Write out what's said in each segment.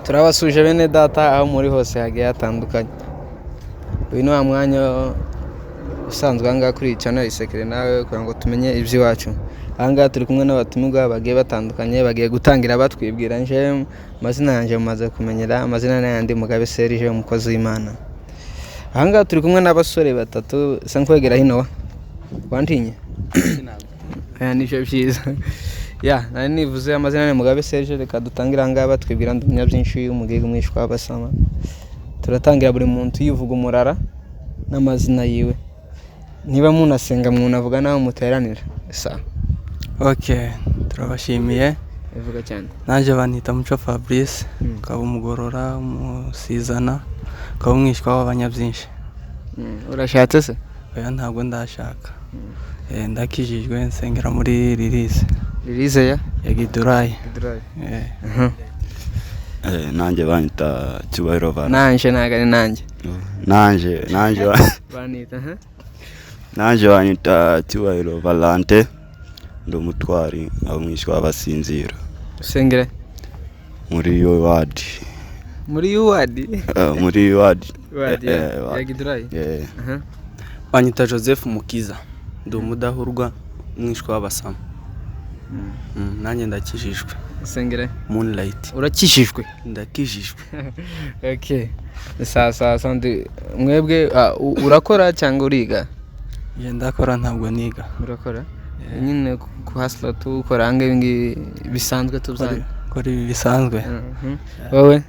turabasuje bene data aho muri hose hagiye hatandukanye. Uyu ni wa mwanya usanzwe anga kuri channel ISEKERENAWE kugira ngo tumenye Ibziwacu. Anga turi kumwe n'abatumirwa bagiye batandukanye bagiye gutangira batwibwira nje amazina yanje mumaze kumenyera amazina n'ayandi Mugabe Serge umukozi w'Imana. Anga turi kumwe n'abasore batatu sankwegera hino wantinye. Nisho byiza. Ya, nari nivuze amazina ni Mugabe Serge reka dutangira ngaba twibwira ndumya byinshi umugege mwishwa abasama. Turatangira buri muntu yivuga umurara n'amazina yiwe. Niba munasenga munavuga naho muteranira. Sa. Okay, turabashimiye. Evuga cyane. Naje banita Muco Fabrice, kaba umugorora umusizana, kaba umwishwa w'abanyabyinshi. Urashatse se? Oya ntabwo ndashaka. Ndakijijwe nsengera muri release. Release ya Gidurayi. Gidurayi. Nanje banita Cyubahiro Valante. Nanje nagari nanje. Nanje banita Nanje banita Cyubahiro Valante. Ndo mutwari abamwishwa abasinzira. Sengere Muri yo ward. Muri ward? Muri ward. Ward ya Gidurayi. Banyita Joseph Mukiza. Ndo mudahurwa mwishwa w'abasama. Nanjye ndakijijwe. Sengere Moonlight. Urakishijwe? Ndakijijwe. Okay. Sasa sandi mwebwe urakora cyangwa uriga? Je ndakora ntabwo niga. Urakora? Nyine kuhasla tu korange bingi bisanzwe tubyane. Kuri bisanzwe. Wowe?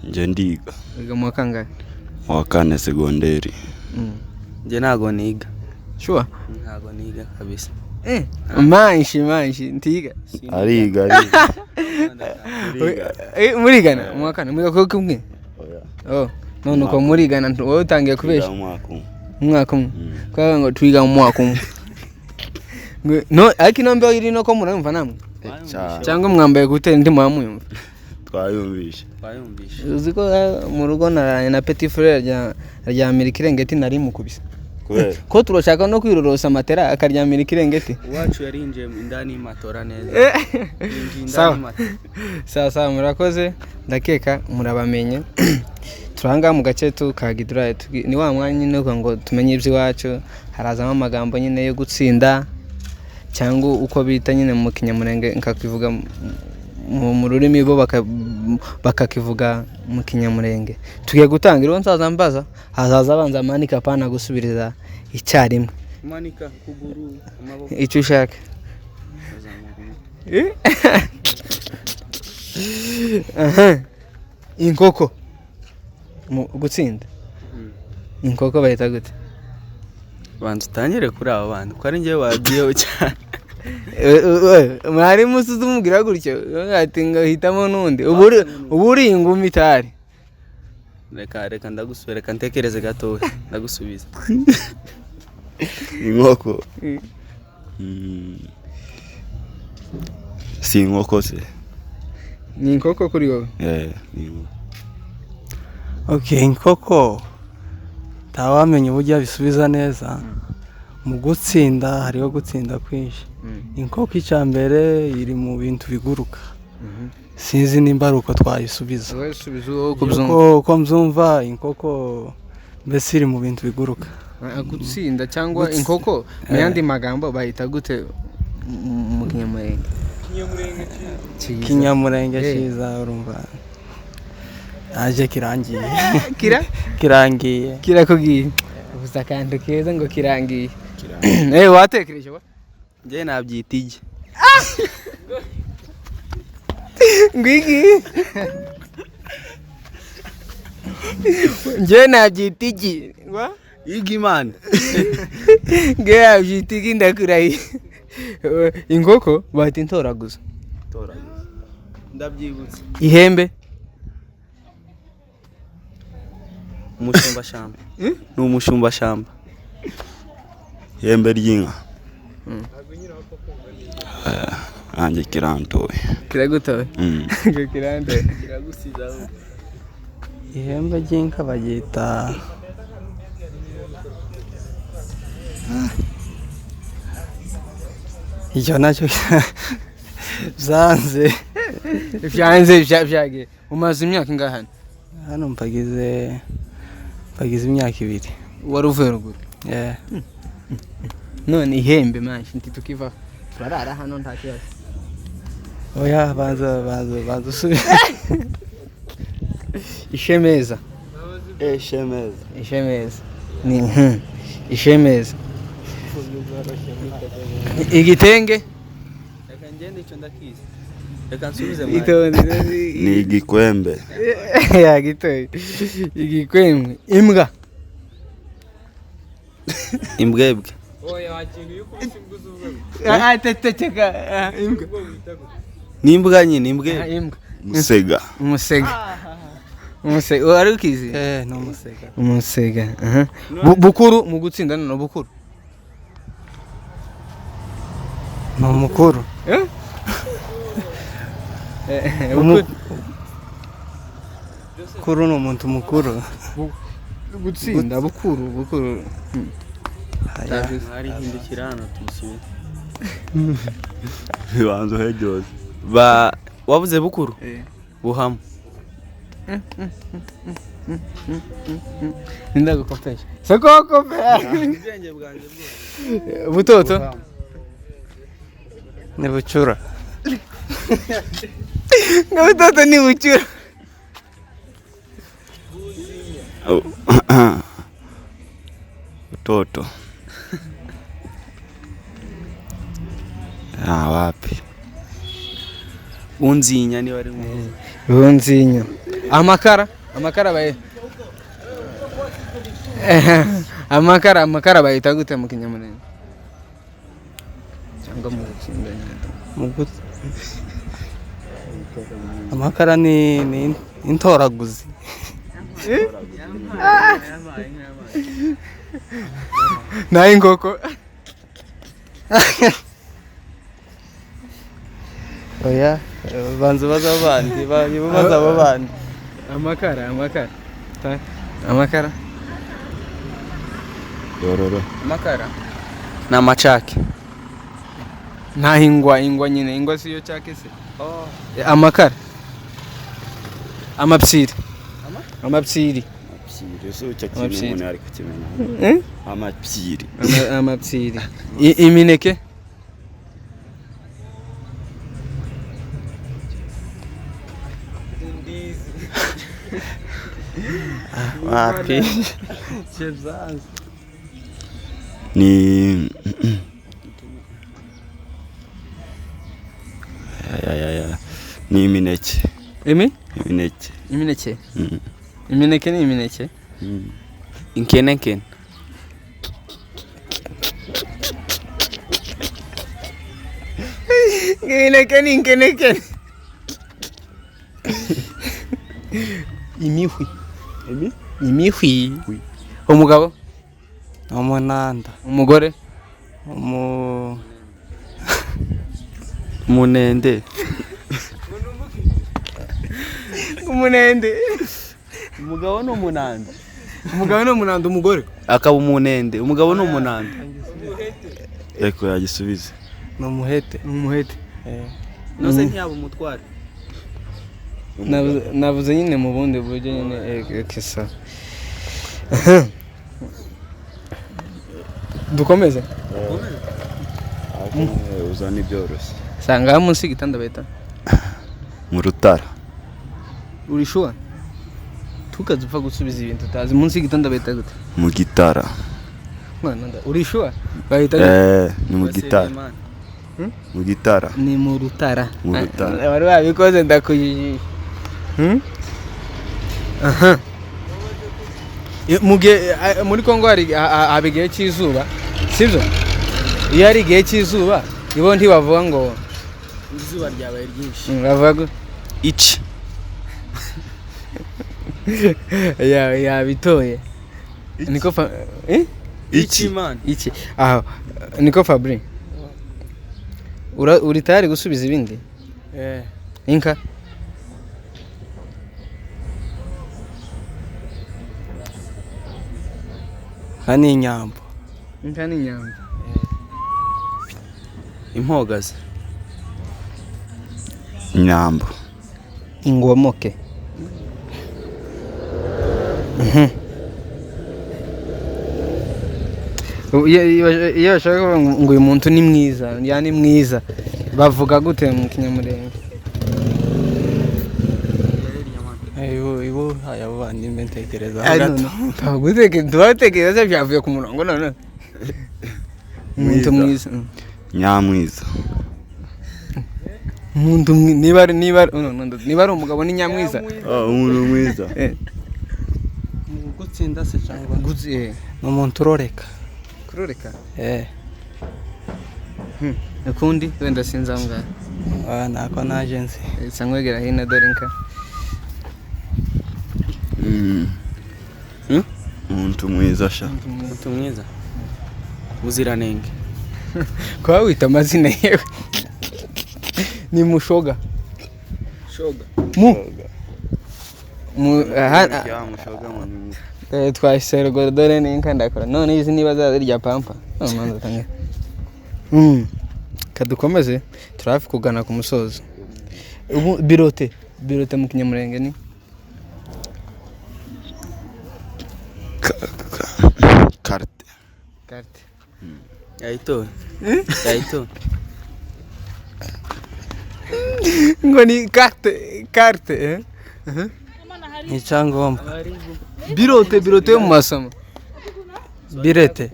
Nje ndiga. Wiga mu kangahe? Wa kane segonderi. Je ntago niga. Sure? Ntago niga kabisa. Manshi ntiga. Ariga. Murigana mu kane mwiga kumwe? Oh, none uko murigana wowe utangiye kubesha? Mwaka umwe. Kwa ngo twiga mu mwaka umwe. No, ariko nombe iri no ko muramva namwe. Cyangwa mwambaye gute ndi mwamuyumva. Twayumvisha. Uziko mu rugo naranye na petit frère rya Amerikirengeti nari mukubisa. Ko turashaka no kwirorosa matera akaryamira ikirengeti. Wacu yarinje indani matora neza. Sawa murakoze ndakeka murabamenye. Turanga mu gace tu ka Gidurayi ni wa mwanya nyine ngo tumenye Ibziwacu harazamo amagambo nyine yo gutsinda cyangwa uko bita nyine mu kinyamurenge nkakwivuga mu rurimi bo bakakivuga mu kinyamurenge. Tugiye gutangira nsaza mbaza hazaza abanza manika pana gusubiriza icyarimwe. Manika kuguru amaboko. Icyo ushaka. Inkoko gutsinda. Inkoko bayita gute? Bantu tanyere kuri abo bantu ko ari ngiye wagiyeho cyane. Mwari musuzu mugira gutyo ati ngahitamo nundi uburi ingumi itari. Reka ndagusubira ntekereze gato ndagusubiza. Inkoko. Si inkoko se. Ni inkoko kuri wowe? Okay, inkoko tawamenye uburyo bisubiza neza. Mu gutsinda hariho gutsinda kwinshi. Inkoko icambere iri mu bintu biguruka. Sinzi nimba ari uko twayisubiza. Wowe subiza uko mzumva inkoko mbese iri mu bintu biguruka. Gutsinda cyangwa inkoko mu yandi magambo bayita gute mu kinyamurenge? Kinyamurenge cyiza urumva. Aje kirangiye. Kirangiye. Kirakugiye. Ubuza kandi keza ngo kirangiye. Watekereje wa? Nje nabyita igi. Ngwigi. Nje nabyita igi. Wa? Igi man. Nge nabyita igi ndakurayi. Inkoko bahita intoraguza. Ndabyibutse. Ihembe. Umushumba shamba. Ni umushumba shamba. Ihembe ry'inka. Anje kirantoye. Kiragutoye. Kirantoye. Kiragusizaho. Ihembe ry'inka bagita icyo nacyo zanze Byanze byagiye. Umaze imyaka ingahana? Hano mpagize imyaka 2. Wari uvuye ruguru? Yeah. None ihembe manshi nti tukiva. Turarara hano nta kibazo. Oya banza usubire. Ishemeza. Ishemeza. Ni ishemeza. Igitenge? Reka ngende icyo ndakizi. Reka nsubize Ni igikwembe. Ya gitoye. Igikwembe. Imbwa. Imbwebwe. Oya wakintu yuko uvuga. Teteka imbwa. Nimbwa nyine imbwebwe. Imbwa. Musega. Umusega wari ukizi? No musega. Umusega. Bukuru mu gutsinda no bukuru. No mukuru. Bukuru no muntu mukuru. Gutsinda bukuru. Hari hindukirano tumusubiye. Bibanzo hejose. Wavuze bukuru? Buhama. Ndagukopesha. Sakokopesha. Ubwenge bwanjye bwo. Butoto. Ni bucura. Butoto ni bucura. Butoto. Wapi? Unzinya ni wari mu. Unzinya. Amakara baye. Amakara bayita gute mu Kinyamurenge? Cyangwa mu gutsinda nyine. Amakara ni intoraguzi. Na inkoko. Oya banza bazabandi baza bandi. Amakara. Yororo. Amakara. Na machake. Na ingwa nyine ingwa siyo chake se. Amakara. Amapsiri. Amapsiri. So cyakimwe umuntu ari kukimenya. Amapsiri. Amapsiri. Imineke. Wapi? Ni ni imineke. Imineke. Imineke ni imineke. Inkeneke. Imineke ni inkeneke. Imihwi. Umugabo? Umunanda. Umugore? Umunende. Umunende. Umugabo no umunanda. Umugabo no umunanda umugore. Akaba umunende. Umugabo no umunanda. Eko yagisubize. No muhete. Umuhete. Nose ntiyaba umutware. Navuze nyine mu bundi buryo nyine kisa. Dukomeze. Uzana ibyoroshye. Sanga munsi gitanda beta. Mu Rutara. Urishuwa? Tukazupfa gusubiza ibintu utazi munsi gitanda beta gute? Mu Gitara. Mwana urishuwa? Bayita ni mu Gitara. Mu Gitara. Ni mu Rutara. Mu Rutara. Bari babikoze ndakujijisha. Muri Kongo hari abigiye cy'izuba sibyo iyo ari igihe cy'izuba ibo ntibavuga ngo izuba ryabaye ryinshi bavuga iki ya bitoye niko iki man iki aho niko Fabri uri tayari gusubiza ibindi inka hani inyambo inka ni inyambo impogazi Nyambo. Ingomoke. Iyo bashaka ngo uyu muntu ni mwiza, yani mwiza, bavuga gute mu Kinyamurenge? ibo ayabavandimwe ntekereza tubatekereza byavuye ku murongo none. Umuntu mwiza. Nyamwiza. Umuntu niba ari umugabo ni nyamwiza. Umuntu mwiza. Gutsinda se cyangwa n'umuntu uroreka. Kuroreka? Ukundi wenda sinzambwa. Nako naje nzi. Sankwegera hino dorinka. Umuntu mwiza sha. Umuntu mwiza. Uziranenge. Kwa wita amazina yewe. Ni Mushoga. Shoga. Mushoga mu twasherwa dore n'inka ndakora none izi niba zazirya pampa manza tange. Kadukomeze turafi kugana ku musozo. Ubu birote mu Kinyamurenge ni carte. Yaito. ngo ni carte ni cyangombwa. Birote mu masomo. Birete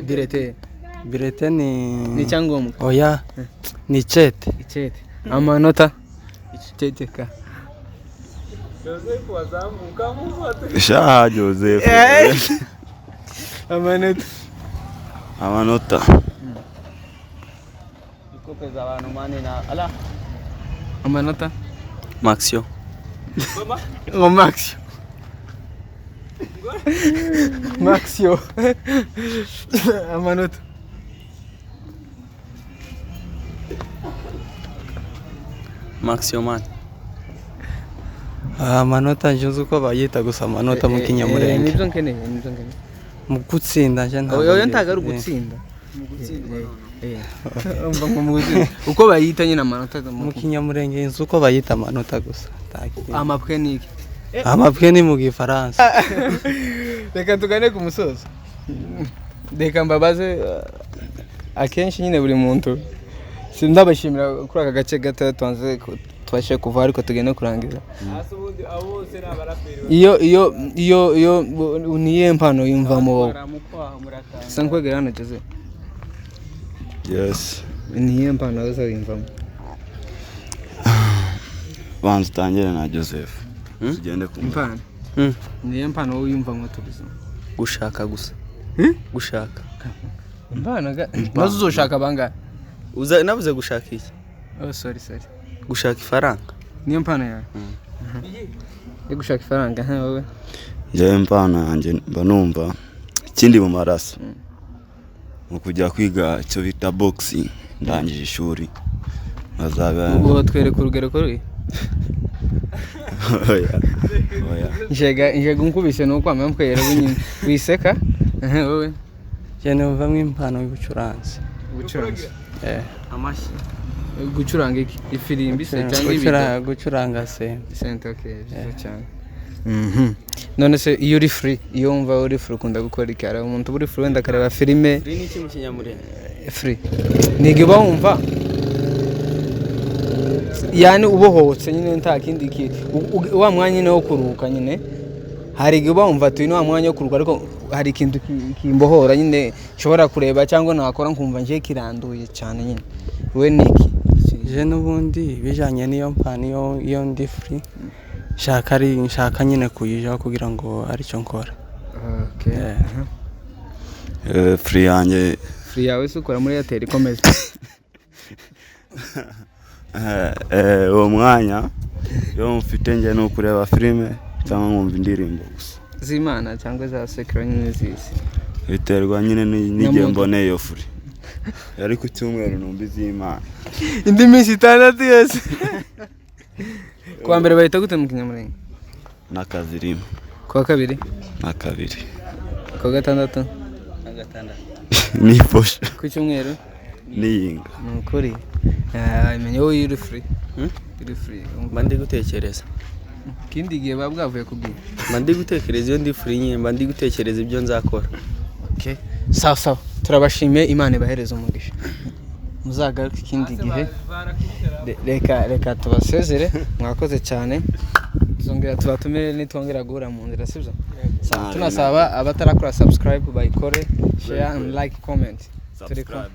ni cyangombwa. Oya ni chete. Amanota chete. Joseph wazamuka mufate. Sha Joseph. Amanota. Ikopeza abantu mane na ala. Amanota. Maxio. Maxio. Amanota. Maxio man. Amanota njuze uko bayita gusa amanota mu Kinyamurenge. Nibyo nkeneye. Mu gutsinda je ntabwo. Oya ntaga ari gutsinda. Uko bayita nyina amanota mu Kinyamurenge nzi uko bayita amanota gusa. Amapwe ni iki? Amapwe ni mu Gifaransa. Reka tugane ku musozo. Reka mbabaze akenshi nyine buri muntu ndabashimira kuri aka gace gato twanze twashe kuva ariko tugende kurangiza. Iyo uniye mpano yumvamo sankwegera hano Jose. Yes. Niye mpano zo yumvamo. Banza tangire na Joseph. Tugende ku mpano. Niye mpano uyumvamo tubizo. Gushaka gusa. Gushaka. Mpano nazo uzoshaka banga. Nabuze gushaka iki? Oh sorry. Gushaka ifaranga. Niyo mpano yawe. Yo gushaka ifaranga wowe. Je mpano yanjye mba numva ikindi mu maraso. Mu kujya kwiga cyo bita boxing ndangije ishuri. Bazaba ubu twereka urugero kuri. Oya. Njega unkubise no kwama mkwera bunyine. Wiseka? Wowe. Cyane uvamwe impano y'ubucuranzi. Ubucuranzi. Amashi. Gucuranga iki? Ifirimbi se cyangwa ibito? Gucuranga se. Sente okay, cyane. None se iyo uri free, iyo umva uri free ukunda gukora ikara umuntu uri free wenda kareba filime. Free ni mu Kinyamurenge. Free. Nigiba wumva yani ubohotse nyine nta kindi ki wa mwanya no kuruhuka nyine hari giba wumva tu ino mwanya wo kuruhuka ariko hari ikintu kimbohora nyine nshobora kureba cyangwa nakora nkumva nje kiranduye cyane nyine we niki je nubundi bijanye niyo mpano iyo ndi free nshaka nyine kuyija kugira ngo ari cyo nkora. Okay. Free yanjye. Free yawe sukora muri Airtel ikomeze. Uwo mwanya yo mfite nje no kureba filime cyangwa nkumva indirimbo gusa. Z'Imana cyangwa za sekera nyine zisi. Biterwa nyine n'ige mbone yo free. Yari ku cyumweru numva iz'Imana. Indi minsi 6 yose. Kwa mbere bahita gute mu Kinyamurenge? Nakazirimo. Kwa kabiri? Nakabiri. Kwa gatandatu? Gatandatu. Ni posha. Ku cyumweru? Niyinga. Nukuri. imenye wowe uri free uri free mba ndi gutekereza kindi gihe babwavuye kubwira mba ndi gutekereza iyo ndi free nyine mba ndi gutekereza ibyo nzakora. okay sawa turabashimiye Imana ibahereza umugisha muzagaruka ikindi gihe reka tubasezere mwakoze cyane tuzongera tubatumire nitwongera guhura mu nzira sibyo tunasaba abatarakora subscribe bayikore share and like comment. Subscribe.